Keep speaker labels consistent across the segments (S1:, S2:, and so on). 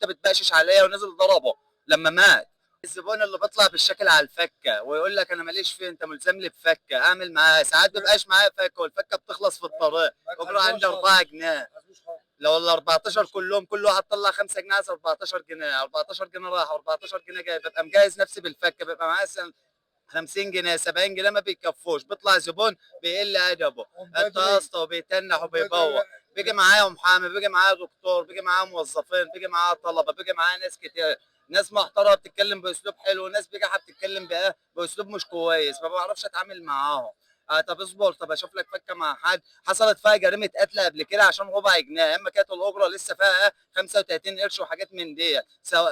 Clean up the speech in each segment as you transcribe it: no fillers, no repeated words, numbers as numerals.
S1: انت بتبقشش عليا ونزل ضربه لما مات. الزبون اللي بيطلع بالشكل على الفكه ويقول لك انا ماليش فيه، انت ملزم لي بفكه اعمل معاه، ساعات بيبقاش معايا فكه والفكه بتخلص في الطريق، اجره عندي 4 جنيه. لو ال 14 كلهم كل واحد طلع 5 جنيه عايز 14 جنيه، 14 جنيه راح 14 جنيه جاي، ببقى مجهز نفسي بالفكه، بيبقى معايا 50 جنيه 70 جنيه ما بيكفوش، بيطلع زبون بيقل ادبه انت يا اسطى وبيتنح وبيبوق. بيجي معايا محامي، بيجي معايا دكتور، بيجي معايا موظفين، بيجي معايا طلبه، بيجي معايا ناس كتير، ناس محترمه بتتكلم باسلوب حلو وناس بيجي بتتكلم باسلوب مش كويس، ما بعرفش اتعامل معاهم. طب اصبر، طب اشوف لك فكه مع حد حصلت فيها جريمه قتل قبل كده عشان ربع جنيه، اما كانت الاجره لسه فيها 35 قرش وحاجات من دي،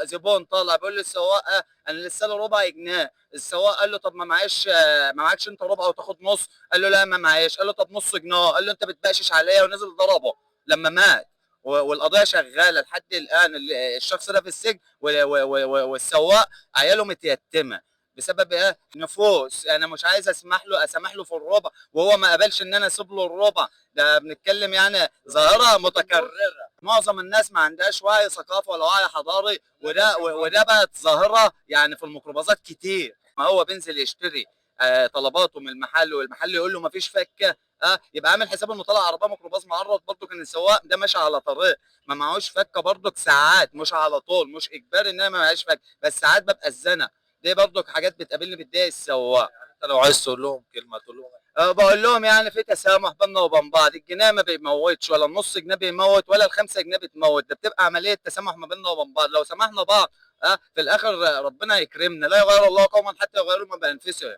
S1: زبون طالع بيقول للسواق انا لسه له ربع جنيه، السواق قال له طب ما معيش، ما معكش انت ربع وتاخد نص؟ قال له لا ما معيش، قال له طب نص جنيه، قال له انت بتبقشش عليا ونزل ضربه لما مات. والقضيه شغاله لحد الان، الشخص ده في السجن والسواق عياله متيتمه بسبب ايه؟ نفوس. انا مش عايز اسمح له في الربع وهو ما قبلش ان انا اسيب له الربع. ده بنتكلم يعني ظاهره متكرره، معظم الناس ما عندهاش وعي ثقافه ولا وعي حضاري، وده بقت ظاهره يعني في الميكروباصات كتير. ما هو بينزل يشتري طلباته من المحل والمحل يقول له ما فيش فكه، يبقى عامل حساب انه طلع عربيه ميكروباص معرض، برضه كان السواق ده ماشي على طريق ما معهوش فكه، برضه ساعات مش على طول، مش اجباري ان انا ما معيش فكه، بس ساعات ببقى الزنق. دي برضه حاجات بتقابلني بتضايق السواق.
S2: انت لو عايز تقول لهم كلمه تقول لهم
S1: بقول لهم يعني في تسامح بيننا وبين بعض، الجنيه ما بيموتش ولا النص جنيه بيموت ولا ال5 جنيه بتموت، ده بتبقى عمليه تسامح ما بيننا وبين بعض، لو سامحنا بعض في الاخر ربنا يكرمنا، لا يغير الله قوما حتى يغيروا ما بانفسهم.